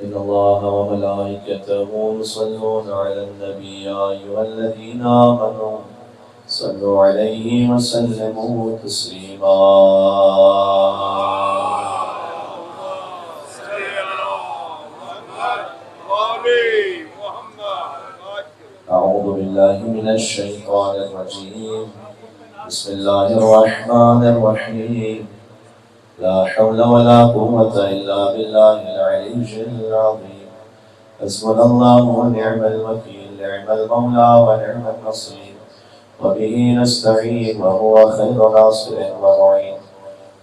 إن الله وملائكته يصلون على النبي يا أيها الذين آمنوا صلوا عليه وسلموا تسليما. أعوذ بالله من الشيطان الرجيم. بسم الله الرحمن الرحيم. لا حول ولا قوة إلا بالله العلي العظيم. حسبنا الله ونعم الوكيل، نعم المولى ونعم النصير، وبه نستعين وهو خير ناصر ومعين.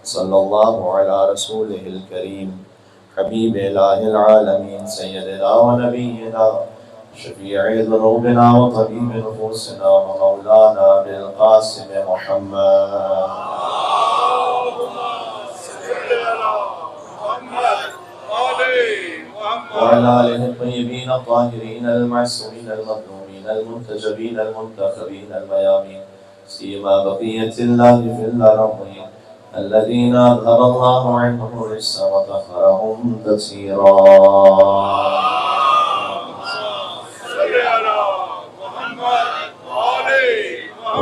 صلى الله على رسوله الكريم حبيب إله العالمين سيدنا ونبينا شفيع ذنوبنا وطبيب نفوسنا ومولانا بالقاسم محمد وعلى آله الطيبين الطاهرين المعصومين المظلومين المنتجبين المنتخبين الميامين، سيما بقية الله في الأرضين الذين أذهب الله عنهم الرجس وطهرهم تطهيرا.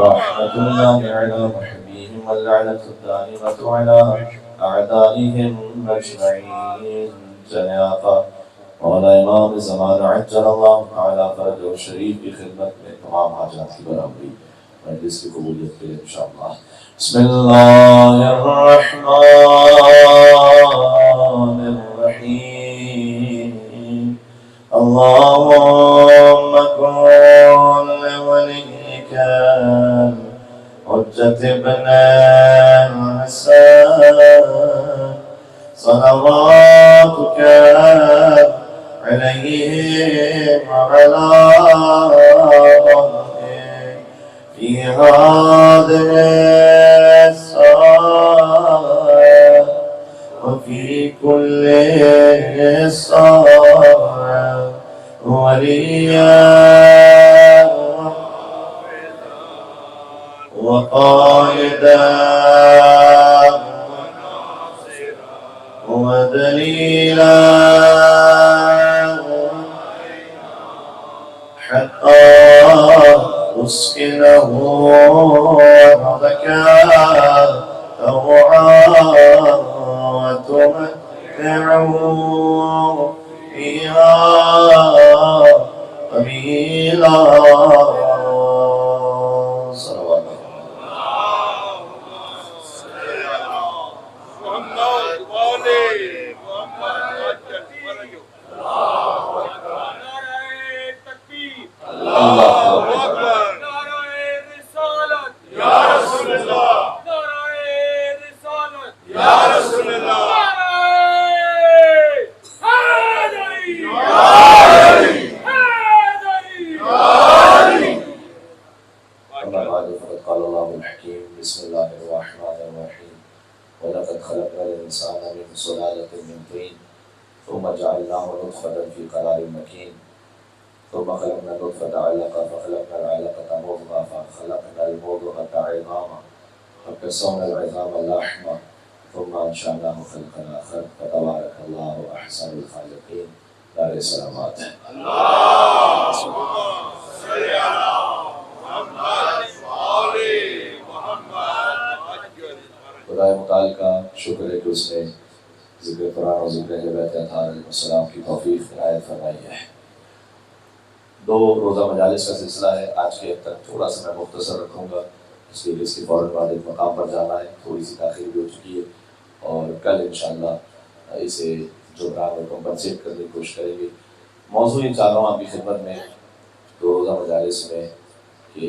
رحمة الله على محبيهم واللعنة الدائمة على أعدائهم أجمعين. جناب مولا امام زمان عجل اللہ تعالیٰ فرجہ شریف کی خدمت میں تمام حاجات کی برابری مجلس کی قبولیت کے لیے انشاءاللہ. بسم اللہ الرحمن الرحیم. اللہم کن لولیک حجت ابن حسن صلواتك عليه وعلى آله في هذه الساعة وفي كل ساعة وليا وقائدا ودليلا حتى أسكنه أرضك طوعا وتمتعه فيها طويلا. وَلَقَدْ خَلَقْنَا الْإِنسَانَ مِنْ سُلَالَةٍ مِنْ طِينٍ ثُمَّ جَعَلْنَاهُ نُطْفَةً فِي قَرَارٍ مَكِينٍ ثُمَّ خَلَقْنَا النُّطْفَةَ عَلَقَةً فَخَلَقْنَا الْعَلَقَةَ مُضْغَةً فَخَلَقْنَا الْمُضْغَةَ عِظَامًا فَكَسَوْنَا الْعِظَامَ لَحْمًا ثُمَّ أَنشَأْنَاهُ خَلْقًا آخَرَ فَتَبَارَكَ اللَّهُ أَحْسَنُ الْخَالِقِينَ. دار سلامات. خدائے متعال کا شکر ہے کہ اس نے ذکر قرآن اور ذکر اہل بیت اطہار علیہ السلام کی توفیق عنایت فرمائی ہے. 2 روزہ مجالس کا سلسلہ ہے. آج کے تک تھوڑا سا میں مختصر رکھوں گا اس لیے اس کے فوراً بعد ایک مقام پر جانا ہے. تھوڑی سی تاخیر بھی ہو چکی ہے اور کل انشاءاللہ اسے جبران اور کمپنسیٹ کرنے کی کوشش کریں گے. موضوع یہ چاہ رہا ہوں آپ کی خدمت میں 2 روزہ مجالس میں کہ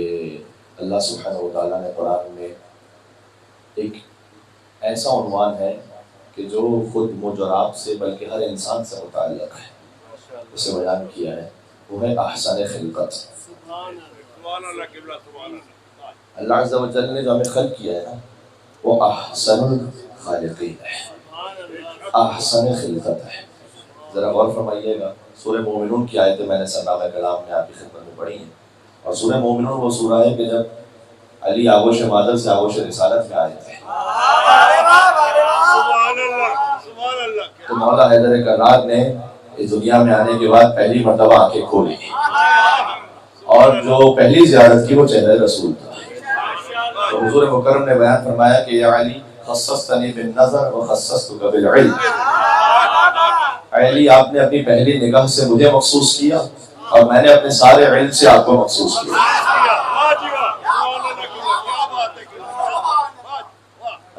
اللہ سبحانہ و تعالیٰ نے قرآن میں ایک ایسا عنوان ہے کہ جو خود مجھ اور آپ سے بلکہ ہر انسان سے متعلق ہے، اسے بیان کیا ہے. وہ ہے احسن خلقت. اللہ عز و جل نے جو ہمیں خلق کیا ہے نا وہ احسن الخالقین ہے، احسن خلقت ہے. ذرا غور فرمائیے گا. سورہ مومنون کی آیتیں میں نے سرنامہ کلام میں آپ کی خدمت میں پڑھی ہیں. اور سورہ مومنون وہ سورہ ہے کہ جب علی آغوش مادر سے آغوش رسالت میں آئے تھے تو مولا حیدر کرار نے اس دنیا میں آنے کے بعد پہلی مرتبہ آنکھیں کھولی اور جو پہلی زیارت کی وہ چہرہ رسول تھا. تو حضور مکرم نے بیان فرمایا کہ یا علی خصصتنی بالنظر وخصصتک بالعلم. علی آپ نے اپنی پہلی نگاہ سے مجھے مخصوص کیا اور میں نے اپنے سارے علم سے آپ کو مخصوص کیا.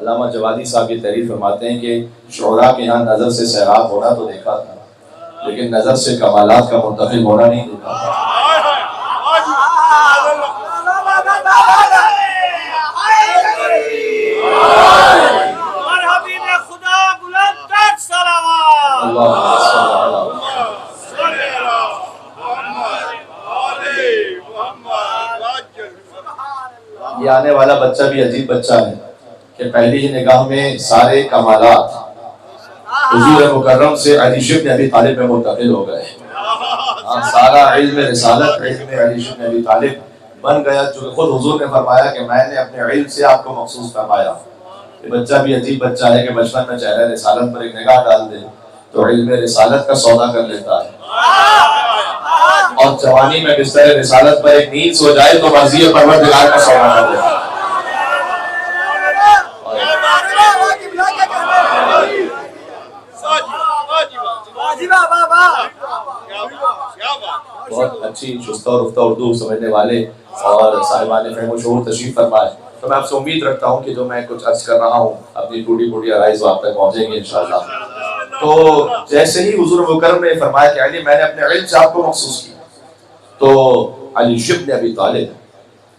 علامہ جوادی صاحب کی تحریر فرماتے ہیں کہ شعراء کے یہاں نظر سے سیراب ہونا تو دیکھا تھا لیکن نظر سے کمالات کا منتقل ہونا نہیں دیکھا تھا. یہ آنے والا بچہ بھی عجیب بچہ ہے کہ پہلی نگاہ میں سارے کمالات حضور مکرم سے علی بن ابی طالب میں منتقل ہو گئے. سارا علم رسالت علم علی بن ابی طالب بن گیا جو خود حضور نے فرمایا کہ میں نے اپنے علم سے آپ کو مخصوص فرمایا. یہ بچہ بھی عجیب بچہ ہے کہ بچپن میں چہرہ رسالت پر ایک نگاہ ڈال دے تو علم رسالت کا سودا کر لیتا ہے اور جوانی میں بستر رسالت پر ایک نیند سو جائے تو مرضی پروردگار کا سودا کر لیتا ہے. بہت اچھی شستہ و رفتہ اردو سمجھنے والے اور صاحبان فہم و شعور تشریف فرمائے. تو میں آپ سے امید رکھتا ہوں کہ جو میں کچھ عرض کر رہا ہوں اپنی ٹوٹی پھوٹی آرائز آپ تک پہنچیں گے انشاءاللہ. تو جیسے ہی حضور مکرم نے فرمایا کہ علی میں نے اپنے علم سے آپ کو مخصوص کیا تو علی بن ابی طالب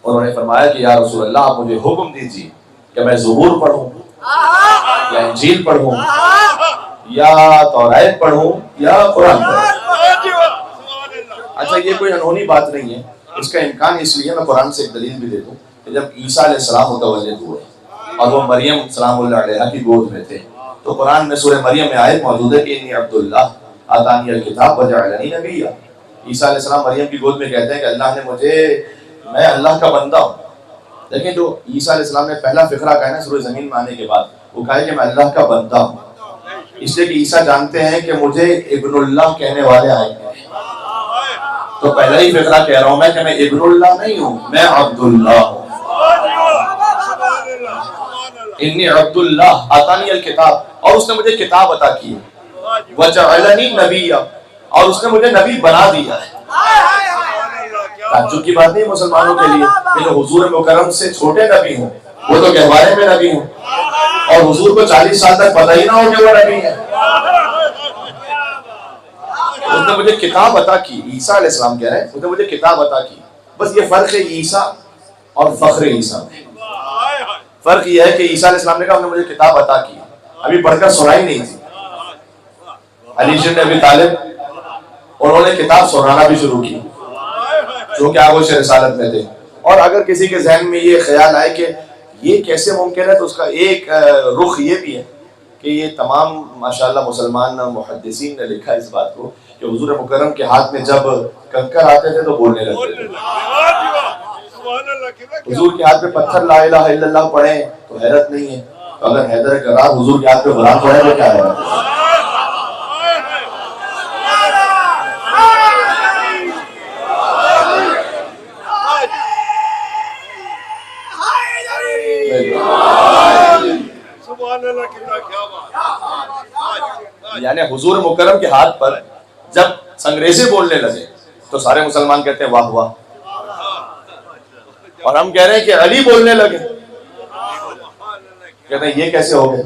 انہوں نے فرمایا کہ یا رسول اللہ آپ مجھے حکم دیجیے کہ میں زبور پڑھوں یا انجیل پڑھوں یا توراۃ پڑھوں یا قرآن پڑھوں. اچھا یہ کوئی انہونی بات نہیں ہے, اس کا امکان اس لیے میں قرآن سے ایک دلیل بھی دے دوں کہ جب عیسیٰ علیہ السلام متولد ہوئے اور وہ مریم سلام اللہ علیہا کی گود میں تھے تو قرآن میں سورہ مریم میں آیت موجود ہے کہ انی عبداللہ آتانی الکتاب وجعلنی نبیا. عیسیٰ علیہ السلام مریم کی گود میں کہتے ہیں کہ اللہ نے مجھے, میں اللہ کا بندہ ہوں. لیکن جو عیسیٰ علیہ السلام نے پہلا فقرہ کہا ہے نا سورہ زمین میں آنے کے بعد, وہ کہا ہے کہ میں اللہ کا بندہ ہوں, اس لیے کہ عیسیٰ جانتے ہیں کہ مجھے ابن اللہ کہنے والے آئیں گے. تو پہلا ہی فقرہ کہہ رہا ہوں میں کہ میں ابن اللہ نہیں ہوں, میں عبداللہ ہوں. انی عبداللہ آتانی الکتاب, اور اس نے مجھے کتاب عطا کی ہے, وجعلنی نبیا, اور اس نے مجھے نبی بنا دیا ہے. تعجب کی بات نہیں مسلمانوں کے لیے کہ جو حضور مکرم سے چھوٹے نبی ہوں وہ تو گہوارے میں نبی ہوں اور حضور کو 40 سال تک پتہ ہی نہ ہو کہ وہ نبی ہے. اس نے مجھے کتاب عطا کی, عیسیٰ علیہ السلام کہہ رہے ہیں اس نے مجھے کتاب عطا کی. بس یہ فرق ہے عیسیٰ اور فخر عیسیٰ میں. فرق یہ ہے کہ عیسیٰ علیہ السلام نے کہا انہوں نے مجھے کتاب عطا کی, ابھی پڑھ کر سنائی نہیں تھی. علی بن ابی طالب انہوں نے کتاب سنانا بھی شروع کی چونکہ آغوش رسالت میں تھے. اور اگر کسی کے ذہن میں یہ خیال آئے کہ یہ کیسے ممکن ہے تو اس کا ایک رخ یہ بھی ہے کہ یہ تمام ماشاءاللہ مسلمان محدثین نے لکھا اس بات کو کہ حضور مکرم کے ہاتھ میں جب کنکر آتے تھے تو بولنے لگتے تھے. حضور کے ہاتھ میں پتھر لا الہ الا اللہ پڑھیں تو حیرت نہیں ہے, تو اگر حیدر کرار حضور کے ہاتھ میں قرآن پڑھیں تو کیا ہے. یعنی حضور مکرم کے ہاتھ پر جب انگریزی بولنے لگے تو سارے مسلمان کہتے ہیں واہ واہ, اور ہم کہہ رہے ہیں کہ علی بولنے لگے کہتے ہیں یہ کیسے ہو گئے.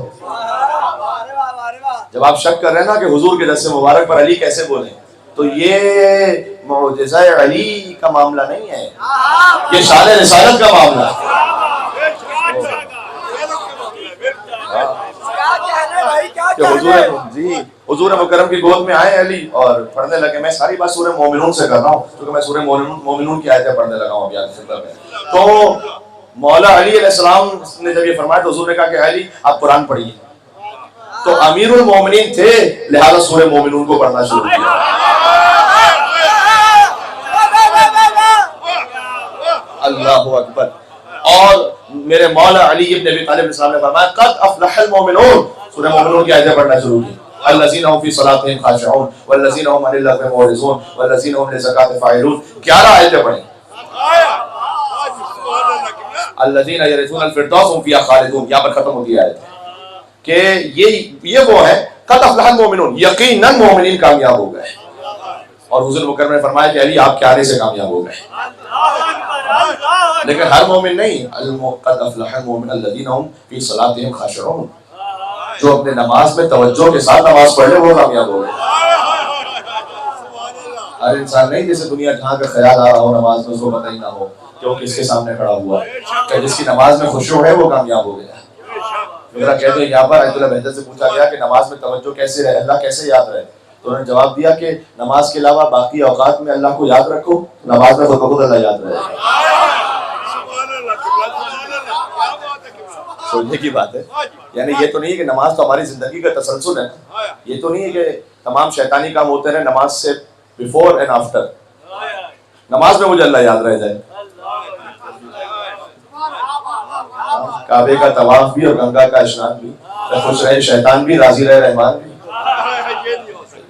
جب آپ شک کر رہے ہیں نا کہ حضور کے دست مبارک پر علی کیسے بولیں تو یہ معجزہ علی کا معاملہ نہیں ہے, یہ شان رسالت کا معاملہ ہے. حضور مکرم کی گود میں آئے علی اور پڑھنے لگے. میں ساری بات سورہ مومنون سے کر رہا ہوں کیونکہ میں سورہ مومنون کی آیتیں پڑھنے لگا ہوں ابھی آج خطبہ میں. تو مولا علی علیہ السلام نے جب یہ فرمایا تو حضور نے کہا کہ علی آپ قرآن پڑھیے. تو امیر المومنین تھے لہذا سورہ مومنون کو پڑھنا شروع کیا. اللہ اکبر. اور میرے مولا علی ابن ابی طالب السلام نے فرمایا قد افلح المومنون, سورہ مومنون کی آیتیں پڑھنا شروع کی. الذین هم فی صلاتهم خاشعون والذین هم عن اللغو معرضون والذین هم للزکاة فاعلون. 11 آیتیں پڑھیں. الذین یرثون الفردوس هم فیہا خالدون. یہاں پر ختم ہوتی ہے آیت کہ یہ وہ ہے قد افلح المؤمنون، یقیناً مومنین کامیاب ہو گئے. اور حضور مکرم نے فرمایا کہ علی آپ کے آنے سے کامیاب ہو گئے. لیکن ہر مومن نہیں. قد افلح المؤمنون الذین هم فی صلاتهم خاشعون. جو اپنے نماز میں توجہ کے ساتھ نماز پڑھ لے وہ کامیاب ہو گئے. ہر انسان نہیں جیسے دنیا جہاں کا خیال آ رہا ہو نماز میں اس کو پتہ ہی نہ ہو کہ وہ کس کے سامنے کھڑا ہوا ہے. کہ جس کی نماز میں خشوع ہے وہ کامیاب ہو گیا. میرا کہتے ہیں یہاں پر عبد اللہ بہتر سے پوچھا گیا کہ نماز میں توجہ کیسے رہے، اللہ کیسے یاد رہے؟ تو انہوں نے جواب دیا کہ نماز کے علاوہ باقی اوقات میں اللہ کو یاد رکھو، نماز میں خود بخود اللہ یاد رہے. سوچنے کی بات ہے. یعنی یہ تو نہیں ہے کہ نماز تو ہماری زندگی کا تسلسل ہے. یہ تو نہیں ہے کہ تمام شیطانی کام ہوتے رہے نماز سے بیفور اینڈ آفٹر. نماز میں مجھے اللہ یاد رہ جائے. کعبے کا طواف بھی اور گنگا کا اشنان بھی، خوش رہے شیطان بھی، راضی رہے رحمان بھی.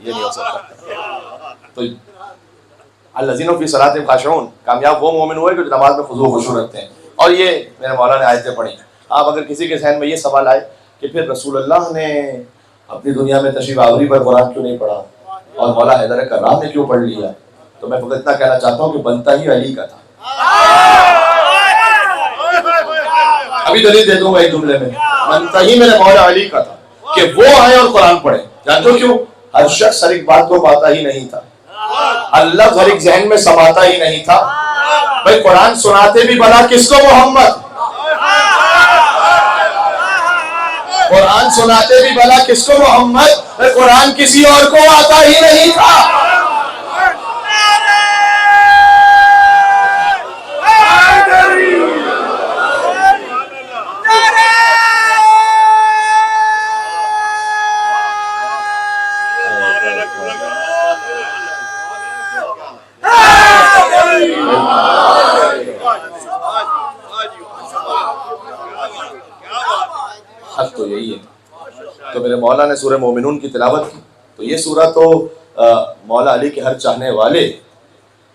یہ نہیں ہو سکتا. تو الذین فی صلاتہم خاشعون، کامیاب وہ مومن ہوئے کہ جو نماز میں خضوع و خشوع رکھتے ہیں. اور یہ میرے مولا نے آیتیں پڑھی. آپ اگر کسی کے ذہن میں یہ سوال آئے کہ پھر رسول اللہ نے اپنی دنیا میں تشریف آوری پر قرآن کیوں نہیں پڑھا اور مولا حیدر کرام نے کیوں پڑھ لیا، تو میں فقط اتنا کہنا چاہتا ہوں کہ بنتا ہی علی کا تھا. ابھی دلیل دے دوں گا ایک جملے میں. بنتا ہی میرے مولا علی کا تھا کہ وہ آئے اور قرآن پڑھے. جانتے ہو کیوں؟ ہر شخص ہر ایک بات کو پاتا ہی نہیں تھا. اللہ ہر ایک ذہن میں سماتا ہی نہیں تھا. بھائی قرآن سناتے بھی بنا کس کو؟ محمد. قرآن سناتے بھی بھلا کس کو؟ محمد. قرآن کسی اور کو آتا ہی نہیں تھا. حق تو یہی ہے. تو میرے مولا نے سورہ مومنون کی تلاوت کی تو یہ سورہ تو مولا علی کے ہر چاہنے والے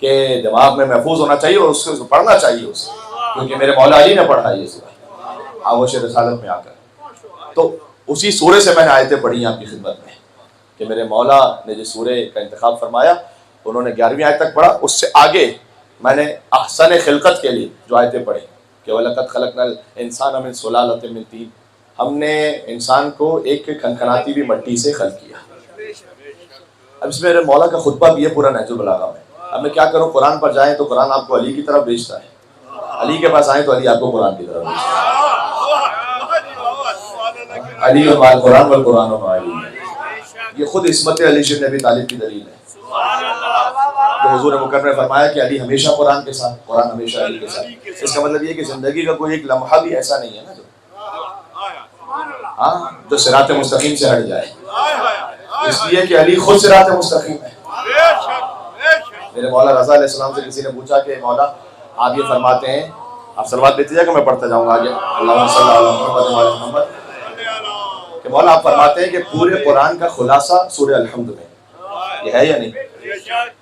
کے دماغ میں محفوظ ہونا چاہیے اور اس کو پڑھنا چاہیے اسے، کیونکہ میرے مولا علی نے پڑھا یہ سورہ آغوش رسالت میں آ کر. تو اسی سورے سے میں نے آیتیں پڑھی آپ کی خدمت میں کہ میرے مولا نے جس سورے کا انتخاب فرمایا انہوں نے 11ویں آیت تک پڑھا. اس سے آگے میں نے احسن خلقت کے لیے جو آیتیں پڑھی کہ وَلَقَدْ خَلَقْنَا الْإِنسَانَ مِنْ سُلَالَةٍ مِنْ طِينٍ، ہم نے انسان کو ایک کھنکھناتی ہوئی مٹی سے خلق کیا. اب اس میں میرے مولا کا خطبہ بھی ہے پورا نہج البلاغہ میں. اب میں کیا کروں؟ قرآن پر جائیں تو قرآن آپ کو علی کی طرف بھیجتا ہے، علی کے پاس آئیں تو علی آپ کو قرآن کی طرف بھیجتا ہے. علی و مع القرآن والقرآن مع علی، یہ خود عصمت علی بن ابی طالب کی دلیل ہے. تو حضور مکرم نے فرمایا کہ علی ہمیشہ قرآن کے ساتھ، قرآن ہمیشہ علی کے ساتھ. اس کا مطلب یہ کہ زندگی کا کوئی ایک لمحہ بھی ایسا نہیں ہے نا جو صراط مستقیم سے ہٹ جائے، اس لیے کہ علی خود صراط مستقیم ہے. میرے مولا رضا علیہ السلام سے کسی نے پوچھا کہ مولا آپ یہ فرماتے ہیں، آپ صلوات دیتے جائے کہ میں پڑھتا جاؤں گا آگے، اللہم صلی علی محمد وعلی محمد، کہ مولا آپ فرماتے ہیں کہ پورے قرآن کا خلاصہ سورہ الحمد میں، یہ ہے یا نہیں؟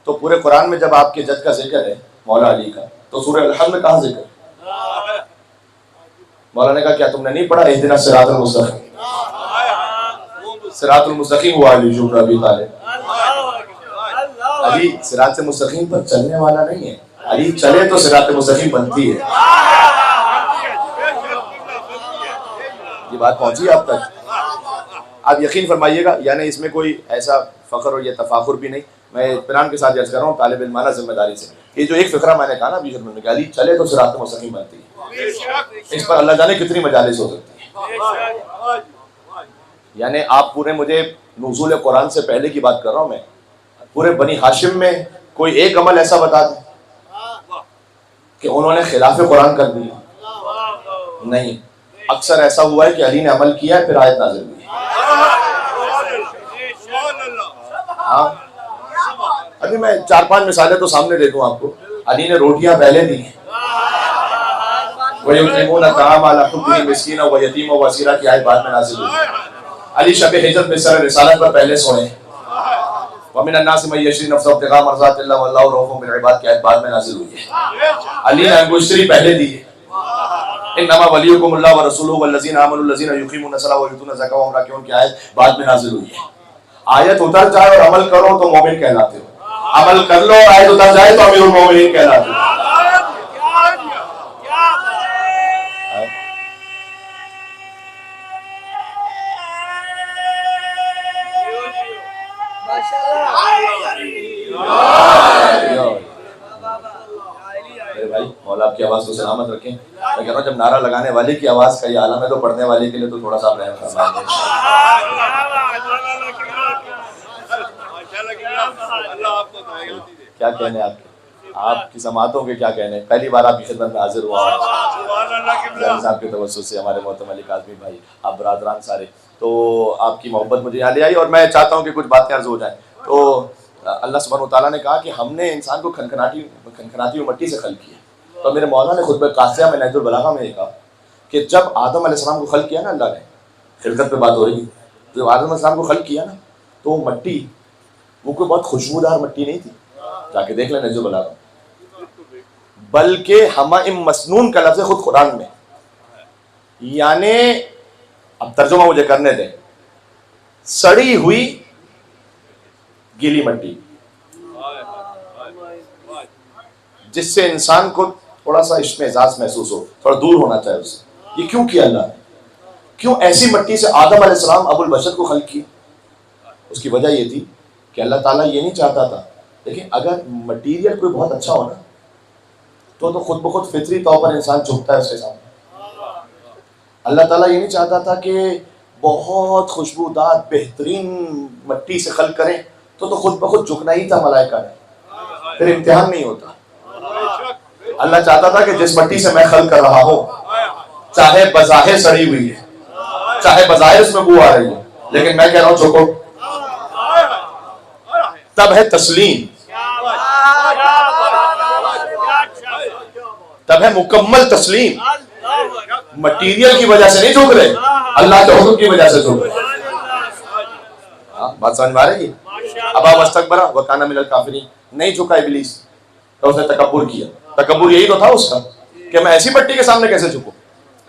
تو پورے قرآن میں جب آپ کے جد کا ذکر ہے مولا علی کا تو سورہ الحمد میں کہاں ذکر؟ مولا نے کہا کیا تم نے نہیں پڑھا اہدنا الصراط المستقیم؟ صراط المستقیم ہوا علی بن ابی طالب. علی صراط سے مستقیم پر چلنے والا نہیں ہے، علی چلے تو صراط مستقیم بنتی ہے. یہ بات پہنچی آپ تک؟ آپ یقین فرمائیے گا، یعنی اس میں کوئی ایسا فخر اور یہ تفاخر بھی نہیں. میں اطمینان کے ساتھ عرض کر رہا ہوں طالب علمانہ ذمہ داری سے، یہ جو ایک فقرہ میں نے کہا نا ابھی شروع میں کہ علی چلے تو صراط مستقیم بنتی ہے، اس پر اللہ جانے کتنی مجالس ہو سکتی ہے. یعنی آپ پورے مجھے نزول قرآن سے پہلے کی بات کر رہا ہوں، میں پورے بنی ہاشم میں کوئی ایک عمل ایسا بتا دیں کہ انہوں نے خلاف قرآن کر دیا؟ نہیں. اکثر ایسا ہوا ہے کہ علی نے عمل کیا ہے پھر آیت نازل ہوئی. ہاں ابھی میں 4-5 مثالیں تو سامنے دے دوں آپ کو. علی نے روٹیاں پہلے دی ہیں، وَيُطْعِمُونَ الطَّعَامَ عَلَىٰ حُبِّهِ مِسْكِينًا وَيَتِيمًا وَأَسِيرًا کی آیت بعد میں نازل ہوئی. علی شب ہجرت میں سر رسالت پر پہلے سوئے ہیں. وَمِنَ النَّاسِ مَن يَشْرِي نَفْسَهُ ابْتِغَاءَ مَرْضَاتِ اللَّهِ وَاللَّهُ رَءُوفٌ بِالْعِبَادِ کی آیت بعد میں نازل ہوئی ہے. علی نے انگشتری پہلے دی ہے. انما ولیکم اللہ ورسولہ والذین آمنوا الذین یقیمون الصلاۃ ویؤتون الزکاۃ وهم راکعون کی آیت بعد میں نازل ہوئی ہے. آیت اتر جائے اور عمل کرو تو مومن کہلاتے ہو، عمل کر لو اور آیت اتر جائے تو امیر المومنین کہلاتے ہو. بھائی مولا آپ کی آواز کو سلامت رکھیں. میں کہہ رہا ہوں جب نعرہ لگانے والے کی آواز کا یہ عالم ہے تو پڑھنے والے کے لیے تو تھوڑا سا رحم فرمائیں. کیا کہنے آپ کی سماعتوں کے کیا کہنے. پہلی بار آپ کی خدمت میں حاضر ہوا صاحب کے توسط سے ہمارے محترم علی کاظمی بھائی، آپ برادران سارے، تو آپ کی محبت مجھے یہاں لے آئی اور میں چاہتا ہوں کہ کچھ باتیں عرض ہو جائیں. تو اللہ سبحانہ وتعالیٰ نے کہا کہ ہم نے انسان کو کھنکھناتی ہوئی مٹی سے خلق کیا. تو میرے مولانا نے خطبہ قاصیہ میں نہج البلاغہ میں یہ کہا کہ جب آدم علیہ السلام کو خلق کیا نا اللہ نے، خلقت پہ بات ہو رہی، جب آدم علیہ السلام کو خلق کیا نا تو مٹی وہ کوئی بہت خوشبودار مٹی نہیں تھی. جا کے دیکھ لیں نہج البلاغہ. بلکہ حمائم مسنون کا لفظ خود قرآن میں، یعنی اب ترجمہ مجھے کرنے دیں، سڑی ہوئی گیلی مٹی جس سے انسان کو تھوڑا سا اشمئزاز محسوس ہو، تھوڑا دور ہونا چاہے اس سے. یہ کیوں کیا اللہ نے؟ کیوں ایسی مٹی سے آدم علیہ السلام ابو البشر کو خلق کیا؟ اس کی وجہ یہ تھی کہ اللہ تعالیٰ یہ نہیں چاہتا تھا، لیکن اگر مٹیریل کوئی بہت اچھا ہو نا تو خود بخود فطری طور پر انسان جھکتا ہے اس کے سامنے. اللہ تعالیٰ یہ نہیں چاہتا تھا کہ بہت خوشبودار بہترین مٹی سے خلق کریں تو خود بخود جھکنا ہی تھا ملائکہ نے، پھر امتحان نہیں ہوتا. اللہ چاہتا تھا کہ جس مٹی سے میں خلق کر رہا ہوں چاہے بظاہر سڑی ہوئی ہے، چاہے بظاہر اس میں بو آ رہی ہے، لیکن میں کہہ رہا ہوں جھکو. تب ہے تسلیم، تب ہے مکمل تسلیم. مٹیریل کی وجہ سے نہیں جھک رہے، اللہ کے حکم کی وجہ سے جھک رہے. بات سمجھ میں آ رہی ہے؟ ابا واستکبر وکان من الکافرین، نہیں جھکا ابلیس تو اس نے تکبر کیا. تکبر یہی تو تھا اس کا کہ میں ایسی مٹی کے سامنے کیسے جھکوں،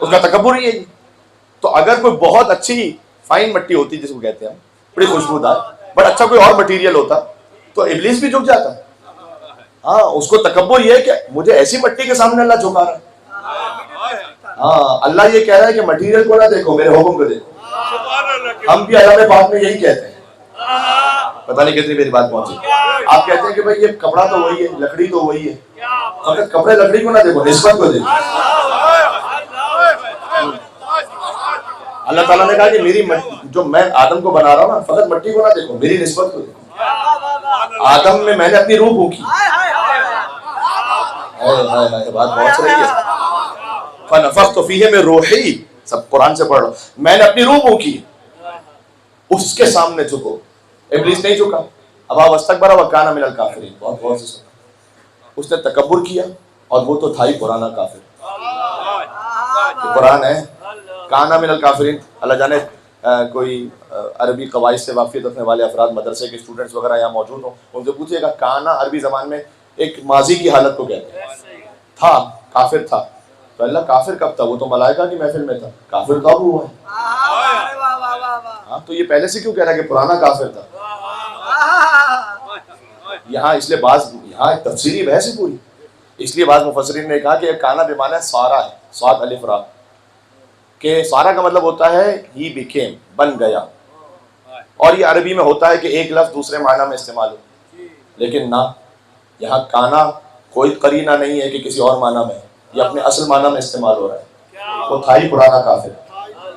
اس کا تکبر ہی یہی. تو اگر کوئی بہت اچھی فائن مٹی ہوتی جس کو کہتے ہیں بڑی خوشبودار، بٹ اچھا کوئی اور مٹیریل ہوتا تو ابلیس بھی جھک جاتا. ہاں اس کو تکبر یہ ہے کہ مجھے ایسی مٹی کے سامنے اللہ جھکا رہا ہے. ہاں اللہ یہ کہہ رہا ہے کہ مٹیریل کو نہ دیکھو، میرے حکم کو دیکھو. ہم بھی علامہ پاک میں یہی کہتے ہیں. پتہ نہیں کتنی میری بات پہنچی. آپ کہتے ہیں کہ بھائی یہ کپڑا تو وہی ہے، لکڑی تو وہی ہے، فقط کپڑے لکڑی کو نہ دیکھو، نسبت کو دیکھو. اللہ تعالیٰ نے کہا کہ میری جو میں آدم کو بنا رہا ہوں نا، فقط مٹی کو نہ دیکھو، میری نسبت کو دیکھو. آدم میں نے اپنی روح پھونکی. بات پہنچ رہی ہے. فنفخت فیہ من روحی، سب قرآن سے پڑھ رہا ہوں، میں نے اپنی روح پھونکی. اس کے سامنے جھکو. ابلیس نہیں جھکا. ابا واستکبر وکان من الکافرین. بہت غور سے سنا. اس نے تکبر کیا اور وہ تو تھا ہی پرانا کافر. قرآن ہے کانا من الکافرین. اللہ جانے کوئی عربی قواعد سے واقفیت رکھنے والے افراد، مدرسے کے اسٹوڈنٹس وغیرہ یہاں موجود ہوں، ان سے پوچھیے گا کانا عربی زبان میں ایک ماضی کی حالت کو کہتے ہیں. تھا، کافر تھا. تو اللہ کافر کب تھا؟ وہ تو ملائکہ کی محفل میں تھا. کافر تو اب ہوا ہے. ہاں تو یہ پہلے سے کیوں کہہ رہا ہے کہ پرانا کافر تھا؟ یہاں اس لیے یہاں ایک تفصیلی بحث ہے پوری. اس لیے بعض مفسرین نے کہا کہ کانا بمعنی سارا ہے، صاد الف را، کہ سارا کا مطلب ہوتا ہے ہی بیکیم، بن گیا. اور یہ عربی میں ہوتا ہے کہ ایک لفظ دوسرے معنی میں استعمال ہو، لیکن نہ، یہاں کانا کوئی قرینہ نہیں ہے کہ کسی اور معنی میں، یہ اپنے اصل معنی میں استعمال ہو رہا ہے. وہ تھا ہی پرانا کافر.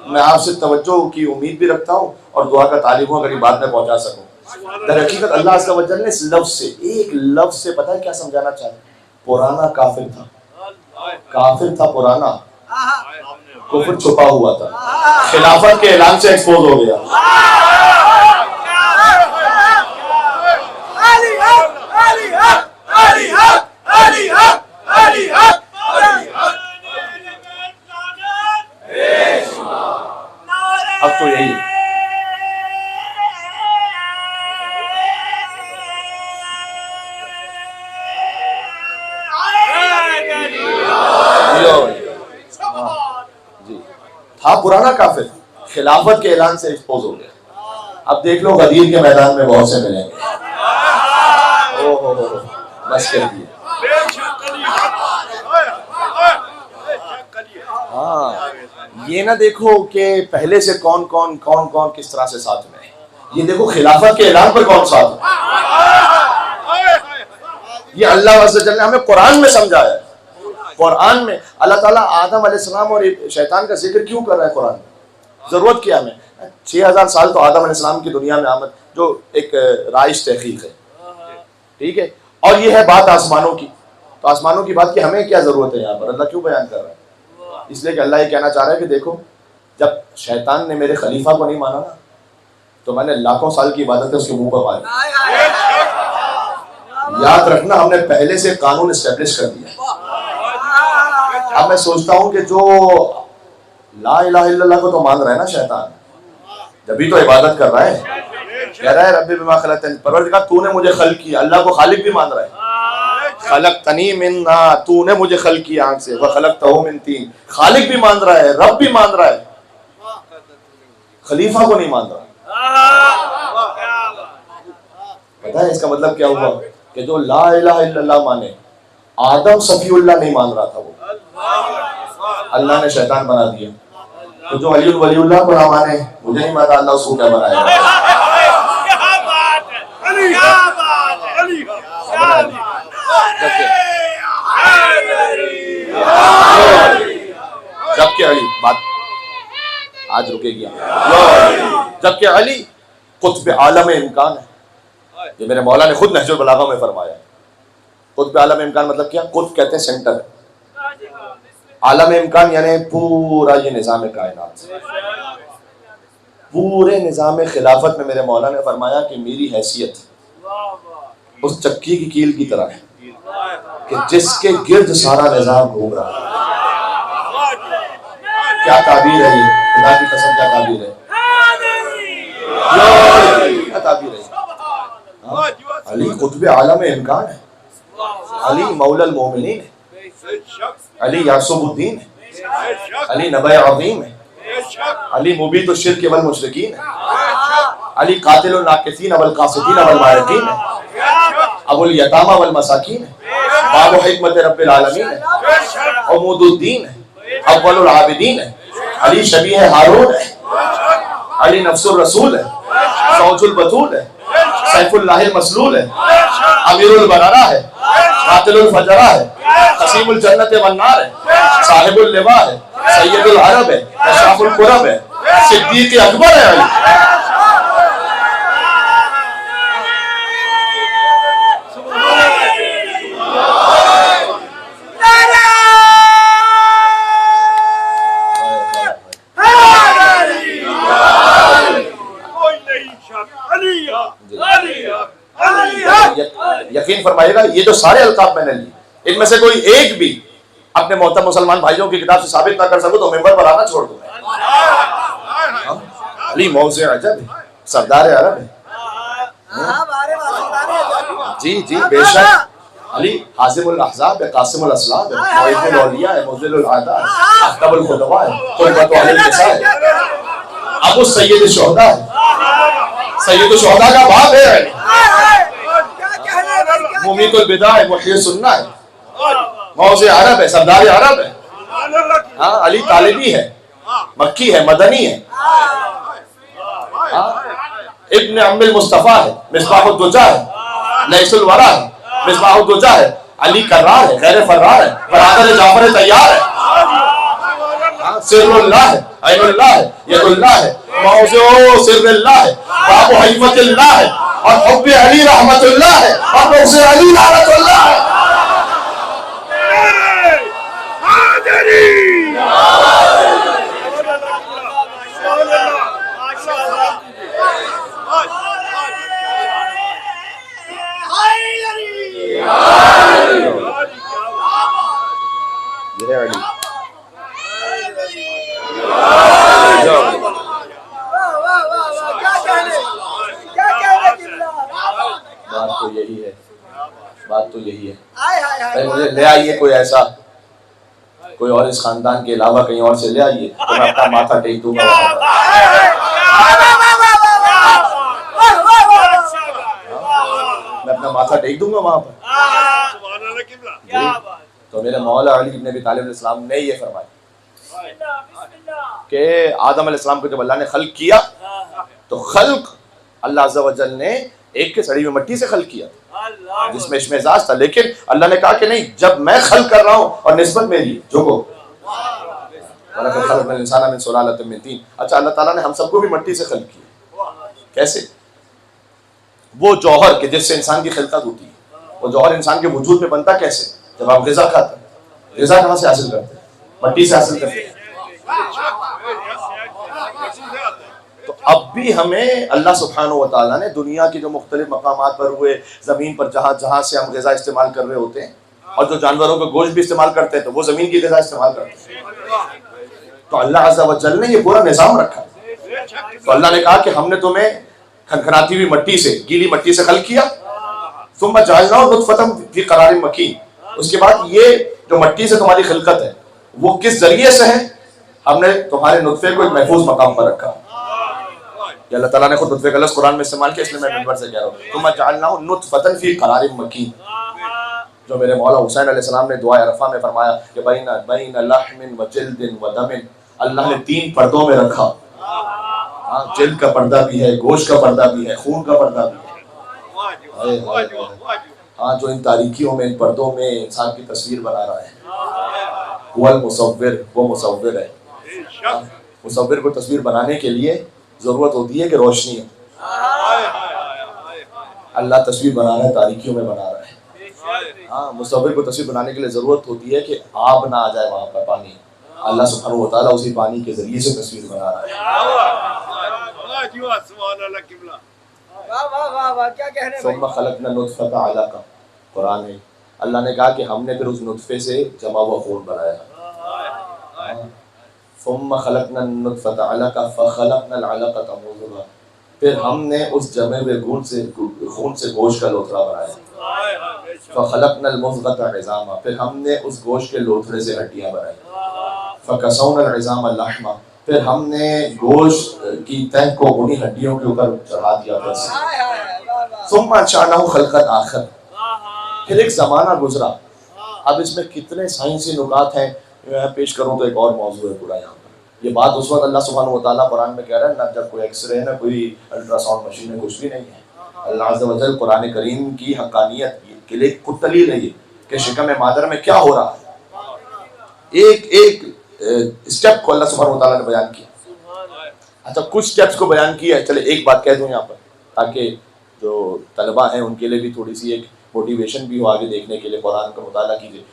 میں آپ سے توجہ کی امید بھی رکھتا ہوں اور دعا کا طالب ہوں اگر یہ بات میں پہنچا سکوں. در حقیقت اللہ عز و جل نے اس لفظ سے، ایک لفظ سے پتہ ہے کیا سمجھانا چاہتے؟ پرانا کافر تھا. کافر تھا پرانا، کفر چھپا ہوا تھا، خلافت کے اعلان سے ایکسپوز ہو گیا. اب تو یہی ہے. تھا پرانا کافر، خلافت کے اعلان سے ایکسپوز ہو گیا. اب دیکھ لو غدیر کے میدان میں بہت سے ملیں گے. بس کر دیا. ہاں یہ نہ دیکھو کہ پہلے سے کون کون کس طرح سے ساتھ میں ہے، یہ دیکھو خلافت کے اعلان پر کون ساتھ ہے. یہ اللہ عز و جل نے ہمیں قرآن میں سمجھایا ہے. قرآن میں اللہ تعالیٰ آدم علیہ السلام اور شیطان کا ذکر کیوں کر رہا ہے قرآن میں؟ ضرورت کیا ہمیں؟ 6000 سال تو آدم علیہ السلام کی دنیا میں آمد جو ایک رائج تحقیق ہے، ٹھیک ہے، اور یہ ہے بات آسمانوں کی. تو آسمانوں کی بات کی ہمیں کیا ضرورت ہے یہاں پر؟ اللہ کیوں بیان کر رہا ہے؟ اس لیے کہ اللہ یہ کہنا چاہ رہا ہے کہ دیکھو جب شیطان نے میرے خلیفہ کو نہیں مانا نا تو میں نے لاکھوں سال کی عبادتیں اس کے منہ پر ماری. یاد رکھنا ہم نے پہلے سے قانون اسٹیبلش کر دیا. اب میں سوچتا ہوں کہ جو لا الہ الا اللہ کو تو مان رہا ہے نا شیطان، جبھی تو عبادت کر رہا ہے، کہہ رہا ہے رب بما خلقتنی، پروردگار تو نے مجھے خلق کیا. اللہ کو خالق بھی مان رہا ہے. خلقتنی من نار، تو نے مجھے خلق کیا آنکھ سے، وخلقتہ من طین، خالق بھی مان رہا ہے، رب بھی مان رہا ہے، خلیفہ کو نہیں مان رہا. پتہ ہے اس کا مطلب کیا ہوا؟ کہ جو لا الہ الا اللہ مانے، آدم صفی اللہ نہیں مان رہا تھا، وہ اللہ نے شیطان بنا دیا. تو جو علی ولی اللہ کو نہ مانے، مجھے نہیں مانا، اللہ اس کو کیا بنائے گا؟ جبکہ علی بات آج رکے گی، جبکہ علی قطب عالم امکان ہے. یہ میرے مولا نے خود نہج البلاغہ میں فرمایا. قطب عالم امکان مطلب کیا؟ قطب کہتے ہیں سینٹر، عالم امکان یعنی پورا یہ نظام کائنات. پورے نظام خلافت میں میرے مولا نے فرمایا کہ میری حیثیت اس چکی کی کیل کی طرح ہے کہ جس کے گرد سارا نظام گھوم رہا ہے. کیا تعبیر ہے یہ؟ خدا کی قسم کیا تعبیر ہے، کیا تعبیر ہے. علی قطب عالم امکان ہے، علی مولا المومنین ہے، علی یعصب الدین ہے، علی نبی عظیم ہے، علی مبید الشرک والمشرکین ہے، علی قاتل الناکثین والقاسطین والمارقین ہے، ابو الیتامى والمساکین ہے، باب حکمت رب العالمین ہے، عمود الدین ہے، اول العابدین ہے، علی شبیہ ہارون ہے، علی نفس الرسول ہے، زوج البتول ہے، سیف اللہ المسلول ہے، امیر البررہ ہے، قاتل الفجرہ ہے، قسیم الجنت والنار ہے، صاحب اللواء ہے، سید العرب ہے، اشراف القرب ہے، صدیق اکبر ہے علی. یقین فرمائیے گا یہ جو سارے القاب میں نے لی ان میں سے کوئی ایک بھی اپنے محترم مسلمان بھائیوں کی کتاب سے ثابت نہ کر سکو تو ممبر پر آنا چھوڑ دوں. علی موضع عجب ہے، سردار عرب ہے. جی جی بے شک علی حازم الاحزاب ہے، قاسم الاسلام ہے، معید الاولیاء ہے، مذل الاعداء ہے، احکم الخطباء ہے، قربت اہل النساء ہے، ابو سید الشہداء ہے، سید الشہداء کا باپ ہے، ممیت البدع ہے، محیی السنہ ہے، موضع عرب ہے، سردار عرب ہے. ہاں علی طالبی ہے، مکی ہے، مدنی ہے، ابن عم المصطفیٰ ہے، مصباح الدجا ہے، لیث الورا ہے، مصباح الدجا ہے، علی کرار ہے، غیر فرار ہے، برادر جعفر طیار ہے، سر اللہ ہے، عین اللہ ہے، ید اللہ ہے، موضع سر اللہ ہے، باب حکمت اللہ ہے، اور حب علی رحمت اللہ ہے، اور موضع علی لعنت اللہ ہے. بات تو یہی ہے. مجھے لے آئیے کوئی ایسا کوئی اور اس خاندان کے علاوہ کہیں اور سے لے آئیے تو میں اپنا ماتھا ٹیک دوں گا وہاں پر. میں اپنا ماتھا ٹیک دوں گا وہاں پر. تو میرے مولا علی بن ابی طالب علیہ السلام نے یہ فرمایا کہ آدم علیہ السلام کو جب اللہ نے خلق کیا تو خلق اللہ عز و جل نے ایک کے سڑی ہوئی مٹی سے خلق کیا جس میں اشمئزاز تھا، لیکن اللہ نے کہا کہ نہیں، جب میں خلق کر رہا ہوں اور نسبت میری جو کو وَلَقَدْ خَلَقْنَا الْإِنسَانَ مِنْ سُلَالَةٍ مِنْ طِينٍ. اچھا اللہ تعالیٰ نے ہم سب کو بھی مٹی سے خلق کیا. کیسے؟ وہ جوہر کہ جس سے انسان کی خلقت ہوتی ہے، وہ جوہر انسان کے وجود میں بنتا کیسے؟ جب آپ غذا کھاتے ہیں، غذا کہاں سے حاصل کرتے ہیں؟ مٹی سے حاصل کرتے ہیں. تو اب بھی ہمیں اللہ سبحانہ و تعالیٰ نے دنیا کی جو مختلف مقامات پر ہوئے، زمین پر جہاں جہاں سے ہم غذا استعمال کر رہے ہوتے ہیں، اور جو جانوروں کا گوشت بھی استعمال کرتے ہیں تو وہ زمین کی غذا استعمال کرتے ہیں. تو اللہ عز و جل نے یہ پورا نظام رکھا. تو اللہ نے کہا کہ ہم نے تمہیں کھنکھناتی ہوئی مٹی سے، گیلی مٹی سے خلق کیا. ثم جعلناه نطفة في قرار مکین. اس کے بعد یہ جو مٹی سے تمہاری خلقت ہے وہ کس ذریعے سے ہے؟ ہم نے تمہارے نطفے کو ایک محفوظ مقام پر رکھا. یہ اللہ تعالیٰ نے خود نطفے کا لفظ قرآن میں استعمال کیا، اس لیے میں منبر سے کہہ رہا ہوں. ثم جعلناه نطفة في قرار مکین. جو میرے مولا حسین علیہ السلام نے دعا عرفہ میں فرمایا کہ بین لحم و جلد و دم، اللہ نے 3 پردوں میں رکھا. جلد کا پردہ بھی ہے، گوشت کا پردہ بھی ہے، خون کا پردہ بھی ہے. ہاں، جو ان تاریکیوں میں، ان پردوں میں انسان کی تصویر بنا رہا ہے وہ المصور، وہ مصور ہے. مصور کو تصویر بنانے کے لیے ضرورت ہوتی ہے کہ روشنی ہو. اللہ تصویر بنا رہا ہے، تاریکیوں میں بنا رہا ہے. ہاں، مصور کو تصویر بنانے کے لیے ضرورت ہوتی ہے کہ آب نہ آ جائے وہاں پر، پانی. اللہ سبحانہ و تعالیٰ اسی پانی کے ذریعے سے تصویر بنا رہا ہے. ثم خلقنا النطفة علقہ، قرآن ہے. اللہ نے کہا کہ ہم نے پھر اس نطفے سے جمع ہوا خون بنایا. ثم خلقنا النطفة علقہ فخلقنا العلقة مضغۃ، پھر ہم نے اس جمع ہوئے خون سے گوشت کا لوتھڑا بنایا. فخلقنا المضغة عظاما، پھر ہم نے اس گوشت کے لوتھڑے سے ہڈیاں بنائی. فکسونا العظام لحما، پھر ہم نے گوشت کی تہ کو انہی ہڈیوں کے اوپر چڑھا دیا. ثم انشأناه خلقا آخر، پھر ایک زمانہ گزرا. اب اس میں کتنے سائنسی نکات ہیں، میں پیش کروں تو ایک اور موضوع ہے پورا یہاں پر. یہ بات اس وقت اللہ سبحانہ و تعالیٰ قرآن میں کہہ رہا ہے، نہ جب کوئی ایکس رے ہے، نہ کوئی الٹرا ساؤنڈ مشین ہے، کچھ بھی نہیں ہے. اللہ عز و جل قرآن کریم کی حقانیت کے لیے خود دلیل ہے یہ کہ شکم مادر میں کیا ہو رہا ہے. ایک ایک اسٹیپ کو اللہ سبحانہ و تعالیٰ نے بیان کیا. اچھا، کچھ اسٹیپس کو بیان کیا ہے. چلے ایک بات کہہ دوں یہاں پر تاکہ جو طلبہ ہیں ان کے لیے بھی تھوڑی سی ایک موٹیویشن بھی ہو آگے دیکھنے کے لیے. قرآن کا مطالعہ کیجیے.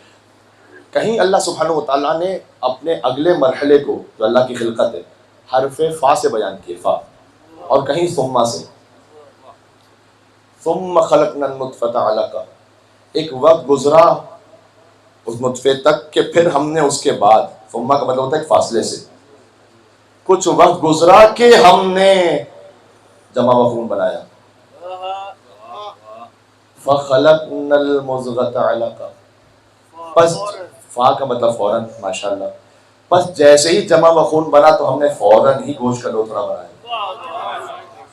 کہیں اللہ سبحانہ و تعالیٰ نے اپنے اگلے مرحلے کو جو اللہ کی خلقت ہے حرف فا سے بیان کیے، فا، اور کہیں ثم سے. ثم خلقنا النطفة علقہ، ایک وقت گزرا اس نطفے تک کہ پھر ہم نے اس کے بعد، ثم کا مطلب ہوتا ہے ایک فاصلے سے، کچھ وقت گزرا کہ ہم نے جمع و خون بنایا. فخلقنا المضغة علقہ، پس فا کا مطلب فوراً، ماشاءاللہ. پس جیسے ہی جمع و خون بنا تو ہم نے فوراً ہی گوشت کا لوتھڑا بنایا،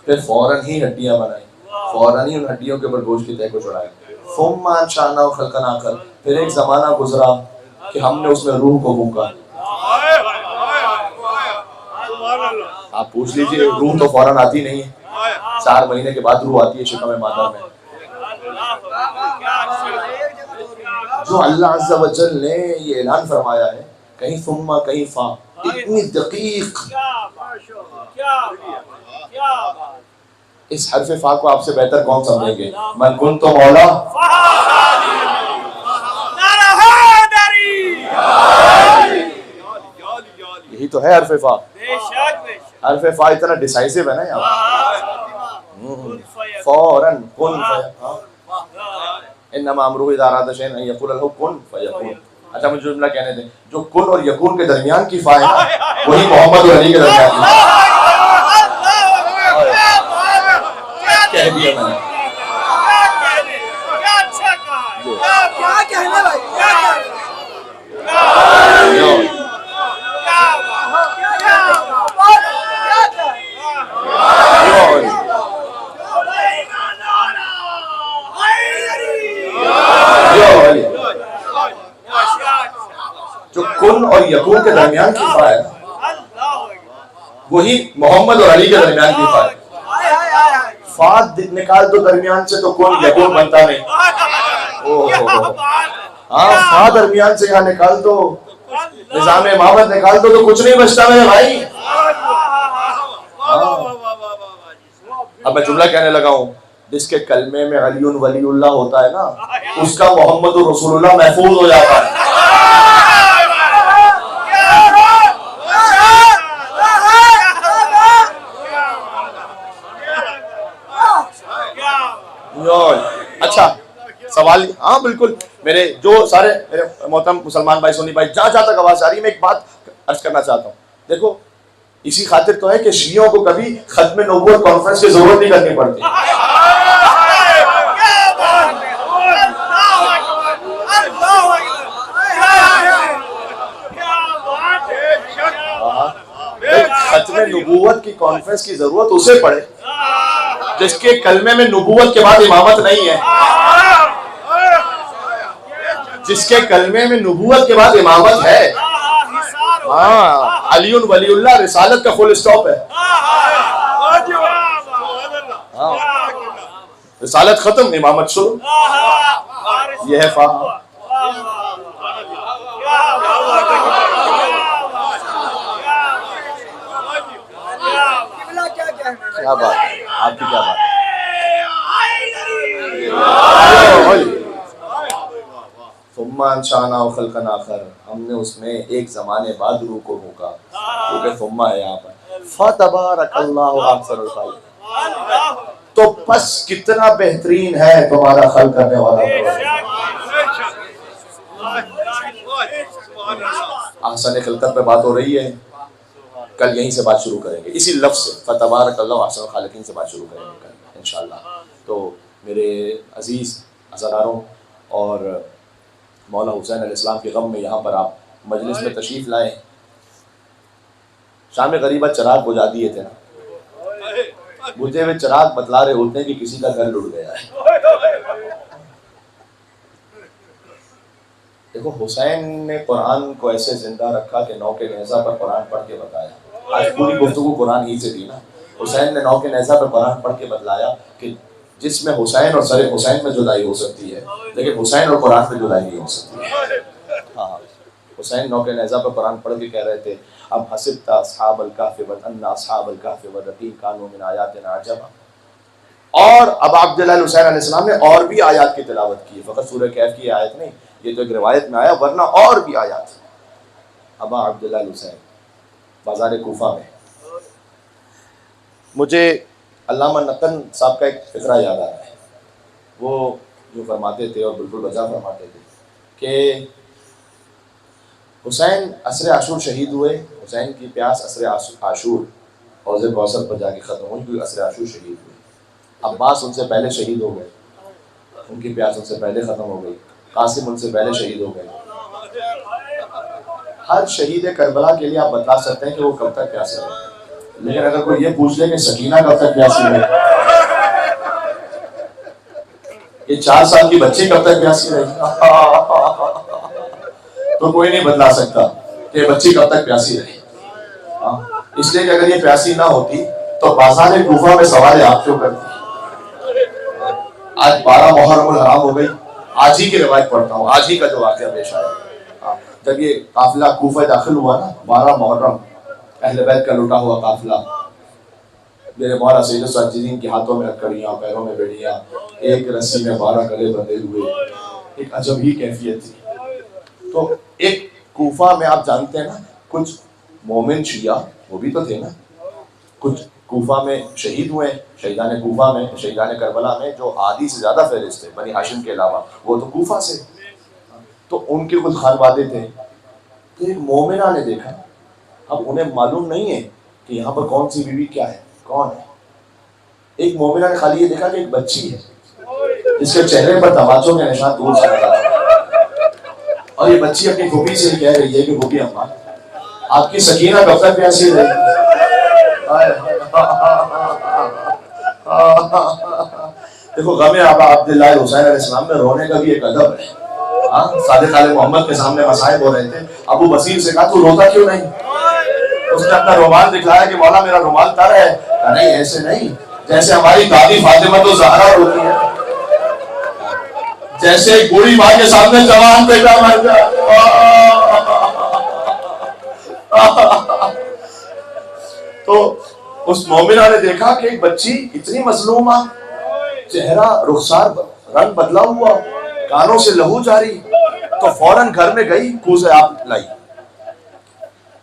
پھر فوراً ہی ہڈیاں بنائی، فوراً ہی ان ہڈیوں کے اوپر گوشت کی تہ کو چڑھایا. ثم انشأناه خلقا آخر، پھر ایک زمانہ گزرا کہ ہم نے اس میں روح کو پھونکا. آپ پوچھ لیجئے، روح تو فوراً آتی نہیں ہے، 4 مہینے کے بعد روح آتی ہے شکم مادر میں. جو اللہ عز و جل نے یہ اعلان فرمایا ہے، کہیں ثم کہیں فا، اتنی دقیق. اس حرف فا کو آپ سے بہتر کون سمجھیں گے؟ من کنت مولا، یہی تو ہے حرف فا. حرف فا اتنا ڈیسائیسو ہے نا یہاں، فوراً کن فیکون. انما امرہ اذا اراد شیئا ان یقول له کن فیکون. اچھا مجھے جملہ کہنے دیں، جو کن اور یکون کے درمیان کی فا ہے نا، وہی محمد اور علی کے درمیان کی کہہ دیا میں نے. کن اور یکون کے درمیان کی فا ہے، وہی محمد اور علی کے درمیان کی فا ہے. فا نکال تو درمیان سے تو کن یکون بنتا نہیں. ہاں فا درمیان سے یہاں نکال دو، نظام امامت نکال دو تو کچھ نہیں بچتا میرے بھائی. اب میں جملہ کہنے لگا ہوں، جس کے کلمے میں علی ولی اللہ ہوتا ہے نا، اس کا محمد رسول اللہ محفوظ ہو جاتا ہے. اچھا سوال، ہاں بالکل. میرے جو سارے میرے محترم مسلمان بھائی، سنی بھائی، جہاں تک آواز آ رہی ہے، میں ایک بات عرض کرنا چاہتا ہوں. دیکھو اسی خاطر تو ہے کہ شیعوں کو کبھی ختم نبوت کانفرنس کی ضرورت نہیں کرنی پڑتی. ختم نبوت کی کانفرنس کی ضرورت اسے پڑے جس کے کلمے میں نبوت کے بعد امامت نہیں ہے، جس کے کلمے میں نبوت کے بعد امامت ہے. ہاں علی ولی اللہ رسالت کا فل اسٹاپ ہے. رسالت ختم، امامت شروع. یہ ہے فاہم. کیا بات ہے آپ کی، کیا بات ہے. ثم انشأنا خلقا آخر، ہم نے اس میں ایک زمانے بعد روح کو بھونکا، کیونکہ ثم ہے یہاں پر. فتبارک اللہ احسن الخالقین. تو پس کتنا بہترین ہے تمہارا خلق کرنے والا. احسن خلقت پہ بات ہو رہی ہے، کل یہیں سے بات شروع کریں گے، اسی لفظ سے فتبارک اللہ احسن الخالقین سے بات شروع کریں گے کل انشاءاللہ. تو میرے عزیز عزاداروں اور مولا حسین علیہ السلام کے غم میں یہاں پر آپ مجلس میں تشریف لائے. شام غریبت چراغ بجھا دیے تھے نا، بجھے ہوئے چراغ بتلا رہے ہوتے ہیں کہ کسی کا گھر لٹ گیا ہے. دیکھو حسین نے قرآن کو ایسے زندہ رکھا کہ نو کے نیزہ پر قرآن پڑھ کے بتایا. آج پوری گفتگو قرآن ہی سے تھی نا. حسین نے نو کے نیزہ پر قرآن پڑھ کے بتلایا کہ جس میں حسین اور سر حسین میں جدائی ہو سکتی ہے، لیکن حسین اور قرآن میں جدائی نہیں ہو سکتی. ہاں حسین نو کے نیزہ پر قرآن پڑھ کے کہہ رہے تھے اب حسبت اصحاب الکہف وان اصحاب الکہف والرقیم کانوا من آیاتنا عجبا. اور اب عبداللہ حسین علیہ السلام نے اور بھی آیات کی تلاوت کی، فقط سورہ کہف کی آیت نہیں، یہ تو ایک روایت میں آیا، ورنہ اور بھی آیات. ابا عبداللہ حسین بازار کوفہ میں. مجھے علامہ نقن صاحب کا ایک فقرہ یاد آ رہا ہے. وہ جو فرماتے تھے اور بالکل بجا فرماتے تھے کہ حسین عصر عاشور شہید ہوئے، حسین کی پیاس عصر عاشور حوض کوثر پر جا کے ختم ہوئی، کیونکہ عصر عاشور شہید ہوئے. عباس ان سے پہلے شہید ہو گئے، ان کی پیاس ان سے پہلے ختم ہو گئی. قاسم ان سے پہلے شہید ہو گئے. ہر شہید کربلا کے لیے آپ بتا سکتے ہیں کہ وہ کب تک پیاسے رہے، لیکن اگر کوئی یہ پوچھ لے کہ سکینہ کب تک پیاسی رہے، یہ 4 سال کی بچی کب تک پیاسی رہی، تو کوئی نہیں بتلا سکتا کہ بچی کب تک پیاسی رہی. اس لیے کہ اگر یہ پیاسی نہ ہوتی تو بازار کوفہ میں سوال آپ کیوں کرتی. آج 12 محرم الحرام ہو گئی. آج ہی کی روایت پڑھتا ہوں، آج ہی کا جو واقعہ پیش آیا. جب یہ قافلہ کوفہ داخل ہوا نا، 12 محرم، اہل بیت کا لٹا ہوا قافلہ، میرے مولا سید الساجدین کے ہاتھوں میں ہتھکڑیاں، پیروں میں بیڑیاں، ایک رسی میں 12 گلے بندھے ہوئے، ایک عجب ہی کیفیت تھی. تو ایک کوفہ میں آپ جانتے ہیں نا، کچھ مومن شیعہ وہ بھی تو تھے نا، کچھ کوفہ میں شہید ہوئے، شہیدان کوفہ میں، شہیدان کربلا میں جو آدھی سے زیادہ فہرست تھے بنی ہاشم کے علاوہ، وہ تو کوفہ سے. تو ان کے کچھ خانوادے تھے. تو ایک مومنہ نے دیکھا، اب انہیں معلوم نہیں ہے کہ یہاں پر کون سی بیوی کیا ہے، کون ہے. ایک مومنہ نے خالی یہ دیکھا کہ ایک بچی ہے جس کے چہرے پر تماچوں کے نشان دور سے نظر آ رہے ہیں، اور یہ بچی اپنی پھوپھی سے کہہ رہی ہے کہ پھوپھی اماں آپ کی سکینہ کب تک پیاسی رہے. دیکھو غم آبا عبداللہ حسین علیہ السلام میں رونے کا بھی ایک ادب ہے. ہاں صادق آل محمد کے سامنے مصائب ہو رہے تھے، ابو بصیر سے کہا تو روتا کیوں نہیں؟ اس نے اپنا رومال دکھلایا کہ مولا میرا رومال تر ہے، کہا نہیں ایسے نہیں، جیسے ہماری دادی فاطمہ تو زہرا ہوتی ہے، جیسے ایک بوڑھی ماں کے سامنے جوان بیٹا مر جائے۔ تو اس مومنہ نے دیکھا کہ ایک بچی اتنی مظلومہ، چہرہ رخسار رنگ بدلا ہوا، کانوں سے لہو جاری، تو فوراً گھر میں گئی، کوزے آب لائی،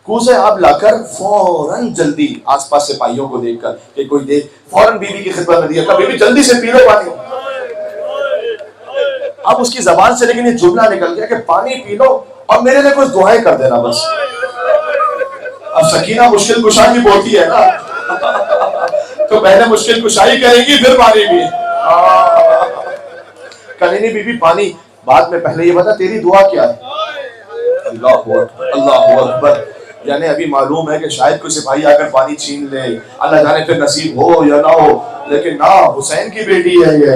کوزے آب لا کر فوراً جلدی آس پاس سپاہیوں کو دیکھ کر کہ کوئی دیکھ، فوراً بیوی کی خدمت میں دیا، کہا بیوی جلدی سے پی لو پانی۔ اب اس کی زبان سے لیکن یہ جملہ نکل گیا کہ پانی پی لو اور میرے لیے کچھ دعائیں کر دینا بس۔ اب سکینہ مشکل کشا کی بوٹی ہے نا، تو پہلے مشکل کشائی کرے گی پھر پانی پی۔ نہیں بی بی پانی بعد میں، پہلے یہ بتا تیری دعا کیا ہے؟ اللہ اکبر اللہ اکبر، یعنی ابھی معلوم ہے کہ شاید کوئی سپاہی آ کر پانی چھین لے، اللہ جانے پھر نصیب ہو یا نہ ہو، لیکن نہ حسین کی بیٹی ہے یہ۔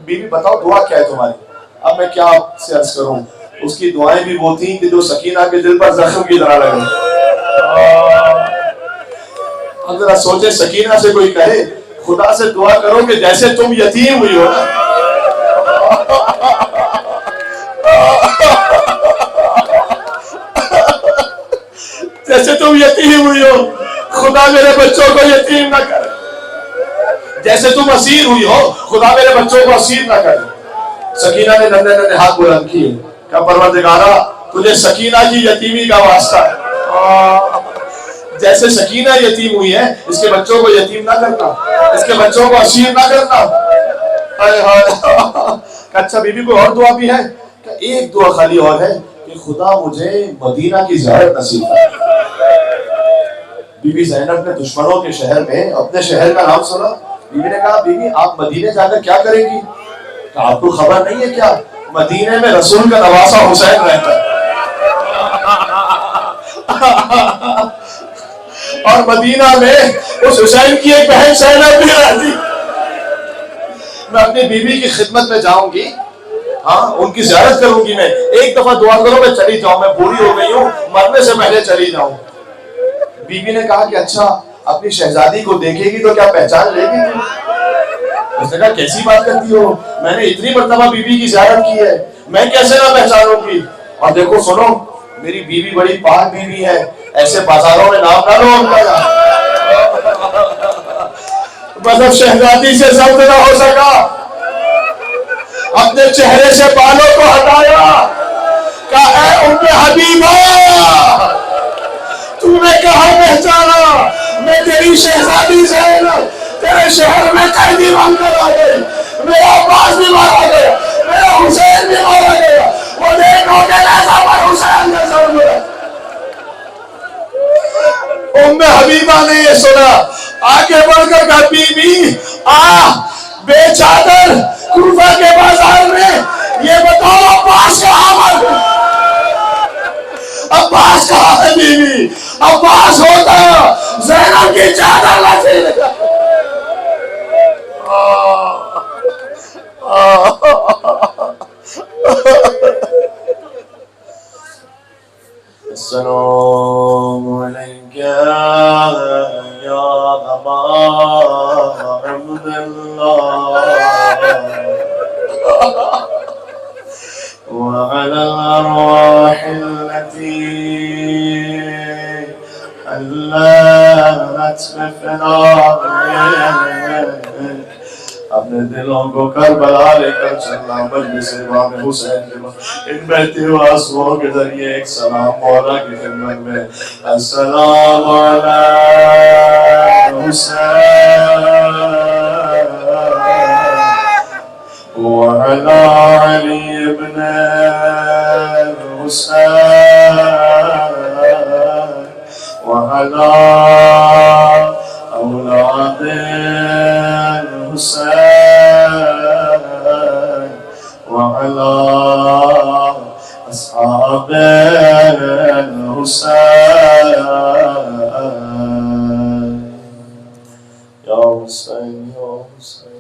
بی بی بتاؤ دعا کیا ہے تمہاری؟ اب میں کیا آپ سے عرض کروں، اس کی دعائیں بھی وہ تھیں کہ جو سکینہ کے دل پر زخم کی طرح لگے۔ اب ذرا سوچے سکینہ سے کوئی کہے خدا سے دعا کرو کہ جیسے تم یتیم ہوئی ہو نا، جیسے تم یتیم ہوئی ہو خدا میرے بچوں کو یتیم نہ کرے، جیسے تم اسیر ہوئی ہو خدا میرے بچوں کو اسیر نہ کرے۔ سکینہ نے ننھے ننھے ہاتھ بلند کیے، کہ پروردگارا تجھے سکینہ کی یتیمی کا واسطہ ہے، جیسے سکینہ یتیم ہوئی ہے اس کے بچوں کو یتیم نہ کرنا، اس کے بچوں کو اسیر نہ کرنا۔ اچھا بی بی کوئی اور دعا بھی ہے؟ کہ ایک دعا خالی اور ہے کہ خدا مجھے مدینہ کی زیارت نصیب کرے۔ بی بی زینب نے دشمنوں کے شہر میں اپنے شہر کا نام سنا، بی بی نے کہا بی بی آپ مدینے جا کر کیا کریں گی؟ کہ آپ کو خبر نہیں ہے کیا مدینے میں رسول کا نواسہ حسین رہتا ہے، اور مدینہ میں اس حسین کی ایک بہن زینب بھی رہتی۔ میں اپنی بیوی کی خدمت میں جاؤں گی، ہاں ان کی زیارت کروں گی، میں ایک دفعہ دعا کرو میں چلی جاؤں، میں بوڑھی ہو گئی ہوں مرنے سے پہلے چلی جاؤں۔ بیوی نے کہا کہ اچھا اپنی شہزادی کو دیکھے گی تو کیا پہچان لے گی؟ اس نے کہا کیسی بات کرتی ہو، میں نے اتنی مرتبہ بیوی کی زیارت کی ہے، میں کیسے نہ پہچانوں گی؟ اور دیکھو سنو میری بیوی بڑی پاک بیوی ہے، ایسے بازاروں میں نام نہ لو ان کا، بس اب شہزادی سے ضبط نہ ہو سکا، اپنے چہرے سے بالوں کو ہٹایا، کہا اے ام حبیبہ تو نے کہاں پہچانا؟ میں تیری شہزادی زینب تیرے شہر میں قیدی بن کر آ گئی، میرا عباس بھی مارا گیا، میرا حسین بھی مارا گیا، وہ دیکھو کہ ایسا پر حسین کا سر ملا۔ ام حبیبہ نے یہ سنا، آگے بڑھ کر کہا بی بی بے چادر کوفہ کے بازار میں، یہ بتاؤ عباس کہاں مر گیا؟ عباس کہاں ہے بیوی؟ عباس ہوتا زینب کی چادر لچی لگا۔ السلام علیکم یا ابا عبداللہ وعلى الأرواح التي حلت بفنائك، اپنے دلوں کو کربلا لے کر چلنا مجلس امام حسین کے بعد ان بہتے ہوئے آنسوؤں کے ذریعے ایک سلام مولا کی خدمت میں، السلام علی حسین وعلى علي بن الحسين وعلى أولاد الحسين وعلى أصحاب الحسين، يا حسين يا حسين